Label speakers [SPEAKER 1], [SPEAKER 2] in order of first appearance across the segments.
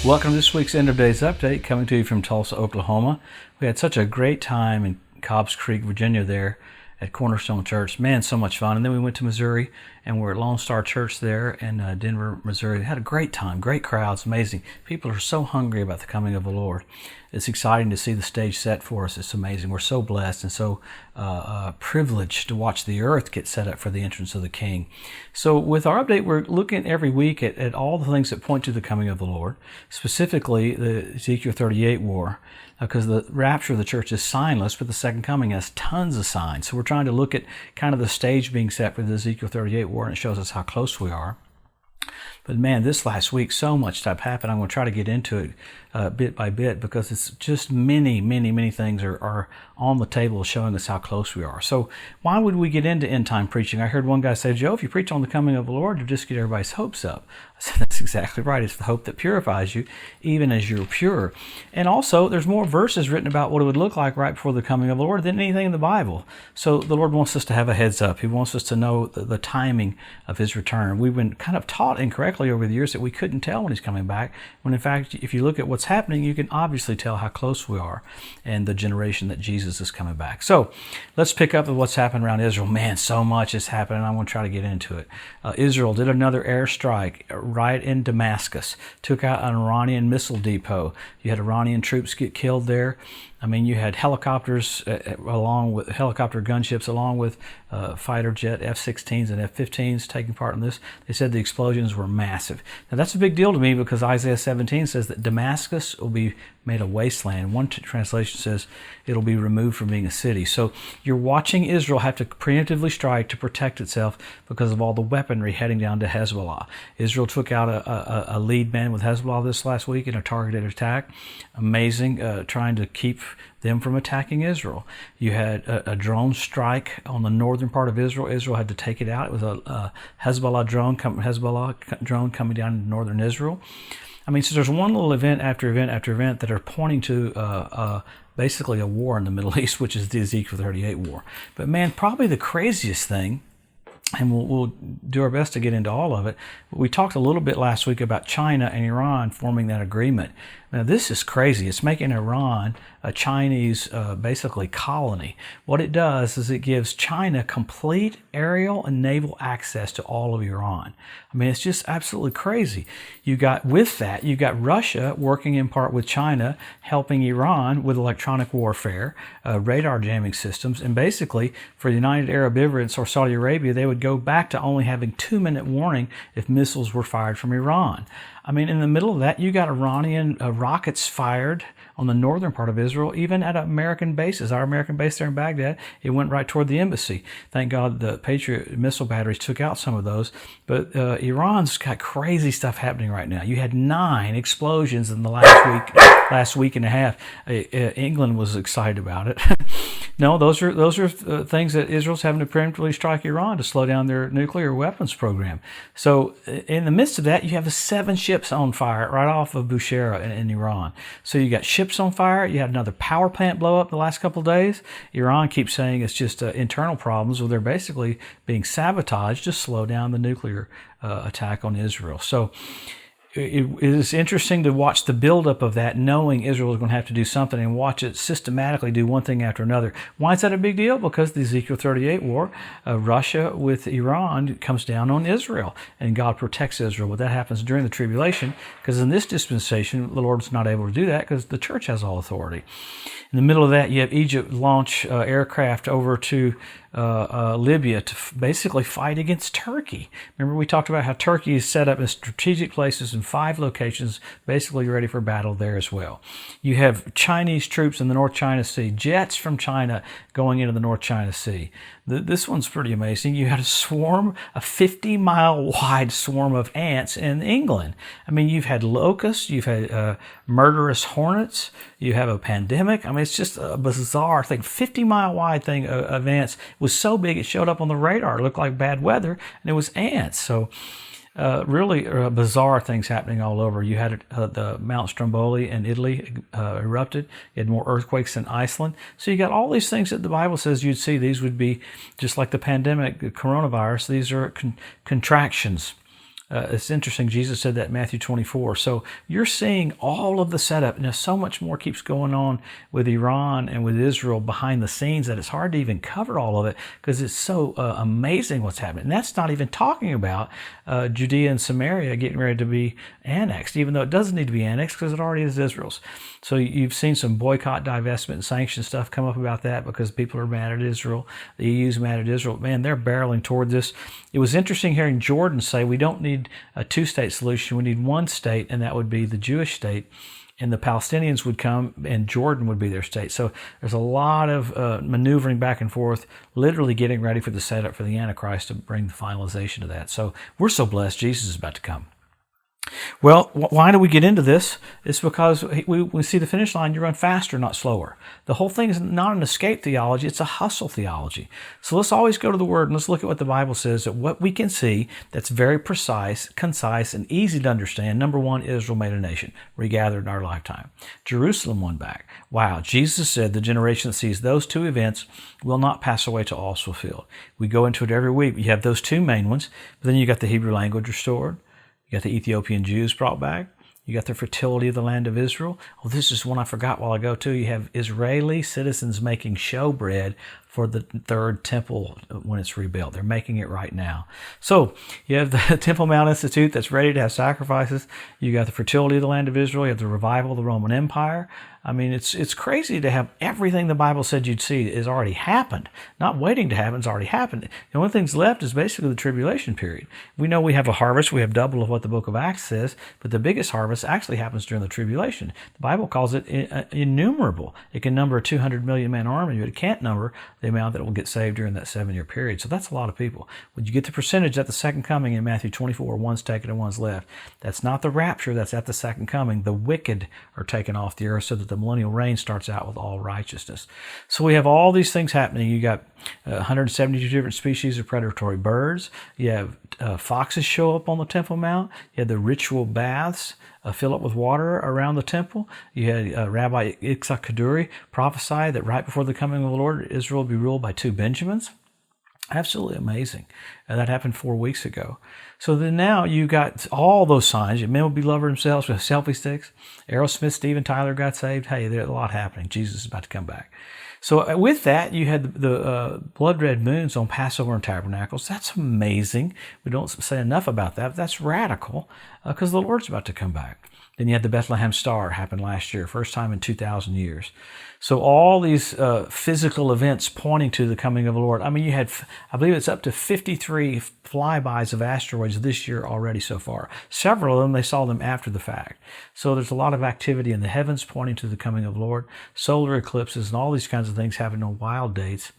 [SPEAKER 1] Welcome to this week's End of Days Update, coming to you from Tulsa, Oklahoma. We had such a great time in Cobbs Creek, Virginia there at Cornerstone Church. Man, so much fun. And then we went to Missouri, and we're at Lone Star Church there in Denver, Missouri. We had a great time, great crowds, amazing. People are so hungry about the coming of the Lord. It's exciting to see the stage set for us. It's amazing. We're so blessed and so privileged to watch the earth get set up for the entrance of the King. So with our update, we're looking every week at all the things that point to the coming of the Lord, specifically the Ezekiel 38 war, because the rapture of the church is signless, but the second coming has tons of signs. So we're trying to look at kind of the stage being set for the Ezekiel 38 war, and it shows us how close we are. But man, this last week, so much stuff happened. I'm going to try to get into it bit by bit, because it's just many things are on the table showing us how close we are. So why would we get into end time preaching? I heard one guy say, Joe, if you preach on the coming of the Lord, you just get everybody's hopes up. I said, that's exactly right. It's the hope that purifies you, even as you're pure. And also, there's more verses written about what it would look like right before the coming of the Lord than anything in the Bible. So the Lord wants us to have a heads up. He wants us to know the timing of His return. We've been kind of taught incorrectly over the years that we couldn't tell when He's coming back, when in fact, if you look at what's happening, you can obviously tell how close we are and the generation that Jesus is coming back. So let's pick up with what's happened around Israel. Man, so much is happening. I want to try to get into it. Israel did another airstrike right in Damascus, took out an Iranian missile depot. You had Iranian troops get killed there. I mean, you had helicopters along with helicopter gunships, along with fighter jet F-16s and F-15s taking part in this. They said the explosions were massive. Now, that's a big deal to me, because Isaiah 17 says that Damascus will be made a wasteland. One translation says it'll be removed from being a city. So you're watching Israel have to preemptively strike to protect itself because of all the weaponry heading down to Hezbollah. Israel took out a lead man with Hezbollah this last week in a targeted attack. Amazing, trying to keep them from attacking Israel. You had a drone strike on the northern part of Israel. Israel had to take it out. It was a Hezbollah drone coming down into northern Israel. I mean, so there's one little event after event after event that are pointing to basically a war in the Middle East, which is the Ezekiel 38 war. But man, probably the craziest thing, and we'll do our best to get into all of it, but we talked a little bit last week about China and Iran forming that agreement. Now, this is crazy. It's making Iran a Chinese, basically, colony. What it does is it gives China complete aerial and naval access to all of Iran. I mean, it's just absolutely crazy. With that, you got Russia working in part with China, helping Iran with electronic warfare, radar jamming systems, and basically, for the United Arab Emirates or Saudi Arabia, they would go back to only having 2-minute warning if missiles were fired from Iran. I mean, in the middle of that, you got Iranian rockets fired on the northern part of Israel, even at American bases. Our American base there in Baghdad, it went right toward the embassy. Thank God the Patriot missile batteries took out some of those. But Iran's got crazy stuff happening right now. You had 9 explosions in the last week and a half. England was excited about it. No, those are things that Israel's having to preemptively strike Iran to slow down their nuclear weapons program. So in the midst of that, you have 7 ships on fire right off of Bushehr in Iran. So you got ships on fire. You had another power plant blow up the last couple of days. Iran keeps saying it's just internal problems, where they're basically being sabotaged to slow down the nuclear attack on Israel. So it is interesting to watch the buildup of that, knowing Israel is going to have to do something, and watch it systematically do one thing after another. Why is that a big deal? Because the Ezekiel 38 war, Russia with Iran comes down on Israel, and God protects Israel. But that happens during the tribulation, because in this dispensation, the Lord's not able to do that because the church has all authority. In the middle of that, you have Egypt launch aircraft over to Libya to basically fight against Turkey. Remember, we talked about how Turkey is set up in strategic places in 5 locations, basically ready for battle there as well. You have Chinese troops in the North China Sea, jets from China going into the North China Sea. This one's pretty amazing. You had a 50-mile wide swarm of ants in England. I mean, you've had locusts, you've had murderous hornets, you have a pandemic. I mean, it's just a bizarre thing. 50-mile wide thing of ants. It was so big it showed up on the radar. It looked like bad weather, and it was ants. So really bizarre things happening all over. You had the Mount Stromboli in Italy erupted. You had more earthquakes than Iceland. So you got all these things that the Bible says you'd see. These would be just like the pandemic, the coronavirus. These are contractions It's interesting. Jesus said that in Matthew 24. So you're seeing all of the setup. Now, so much more keeps going on with Iran and with Israel behind the scenes that it's hard to even cover all of it because it's so amazing what's happening. And that's not even talking about Judea and Samaria getting ready to be annexed, even though it doesn't need to be annexed because it already is Israel's. So you've seen some boycott, divestment, and sanction stuff come up about that because people are mad at Israel. The EU's mad at Israel. Man, they're barreling toward this. It was interesting hearing Jordan say we don't need a two-state solution. We need one state, and that would be the Jewish state, and the Palestinians would come, and Jordan would be their state. So there's a lot of maneuvering back and forth, literally getting ready for the setup for the Antichrist to bring the finalization of that. So we're so blessed. Jesus is about to come. Well, why do we get into this? It's because we see the finish line, you run faster, not slower. The whole thing is not an escape theology, it's a hustle theology. So let's always go to the Word and let's look at what the Bible says, that what we can see that's very precise, concise, and easy to understand. Number one, Israel made a nation, regathered in our lifetime. Jerusalem won back. Wow, Jesus said the generation that sees those two events will not pass away till all's fulfilled. We go into it every week. You have those two main ones, but then you got the Hebrew language restored. You got the Ethiopian Jews brought back. You got the fertility of the land of Israel. Oh, this is one I forgot while ago too. You have Israeli citizens making showbread for the third temple when it's rebuilt. They're making it right now. So you have the Temple Mount Institute that's ready to have sacrifices. You got the fertility of the land of Israel. You have the revival of the Roman Empire. I mean, it's crazy to have everything the Bible said you'd see is already happened. Not waiting to happen, it's already happened. The only thing's left is basically the tribulation period. We know we have a harvest. We have double of what the book of Acts says, but the biggest harvest actually happens during the tribulation. The Bible calls it innumerable. It can number a 200 million man army, but it can't number the amount that will get saved during that 7-year period. So that's a lot of people. When you get the percentage at the second coming in Matthew 24, one's taken and one's left. That's not the rapture, that's at the second coming. The wicked are taken off the earth so that the millennial reign starts out with all righteousness. So we have all these things happening. You got 172 different species of predatory birds. You have foxes show up on the Temple Mount. You had the ritual baths fill up with water around the temple. You had Rabbi Yitzhak Kaduri prophesy that right before the coming of the Lord, Israel will be ruled by two Benjamins. Absolutely amazing. That happened 4 weeks ago. So then now you got all those signs. Men will be lovers themselves with selfie sticks. Aerosmith, Steven Tyler got saved. Hey, there's a lot happening. Jesus is about to come back. So with that, you had the blood red moons on Passover and Tabernacles. That's amazing. We don't say enough about that. But that's radical because the Lord's about to come back. Then you had the Bethlehem Star happen last year, first time in 2,000 years. So all these physical events pointing to the coming of the Lord. I mean, you had, I believe it's up to 53 flybys of asteroids this year already so far. Several of them, they saw them after the fact. So there's a lot of activity in the heavens pointing to the coming of the Lord. Solar eclipses and all these kinds of things happening on wild dates.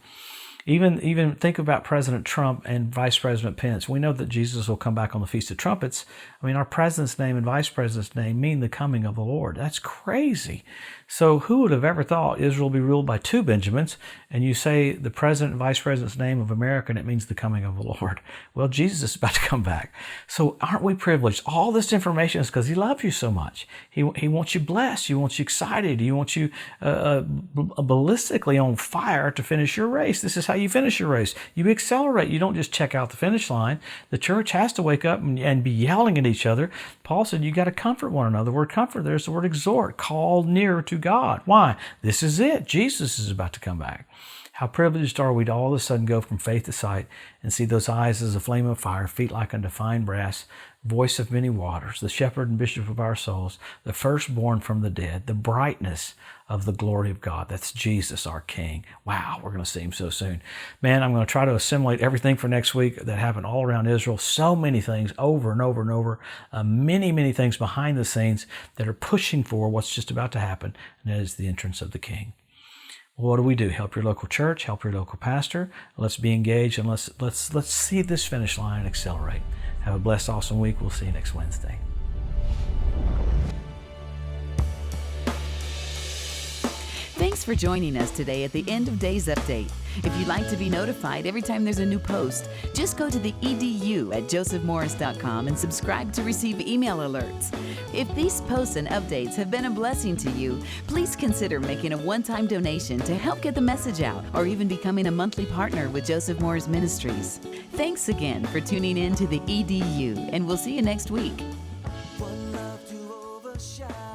[SPEAKER 1] Even think about President Trump and Vice President Pence. We know that Jesus will come back on the Feast of Trumpets. I mean, our president's name and vice president's name mean the coming of the Lord. That's crazy. So who would have ever thought Israel will be ruled by two Benjamins, and you say the president and vice president's name of America, and it means the coming of the Lord? Well, Jesus is about to come back. So aren't we privileged? All this information is because he loves you so much. He wants you blessed. He wants you excited. He wants you ballistically on fire to finish your race. This is how you finish your race. You accelerate. You don't just check out the finish line. The church has to wake up and be yelling at each other. Paul said you got to comfort one another. The word comfort, there's the word exhort. Call near to God. Why? This is it. Jesus is about to come back. How privileged are we to all of a sudden go from faith to sight and see those eyes as a flame of fire, feet like unto fine brass, voice of many waters, the shepherd and bishop of our souls, the firstborn from the dead, the brightness of the glory of God. That's Jesus, our King. Wow, we're going to see him so soon. Man, I'm going to try to assimilate everything for next week that happened all around Israel. So many things over and over and over. Many things behind the scenes that are pushing for what's just about to happen, and that is the entrance of the King. What do we do? Help your local church, help your local pastor. Let's be engaged and let's see this finish line and accelerate. Have a blessed, awesome week. We'll see you next Wednesday.
[SPEAKER 2] Thanks Thanks for joining us today at the End of Days Update. If you'd like to be notified every time there's a new post, just go to the edu at josephmorris.com and subscribe to receive email alerts. If these posts and updates have been a blessing to you, please consider making a one-time donation to help get the message out, or even becoming a monthly partner with Joseph Morris Ministries. Thanks again for tuning in to the EDU, and we'll see you next week.
[SPEAKER 3] One love to overshadow.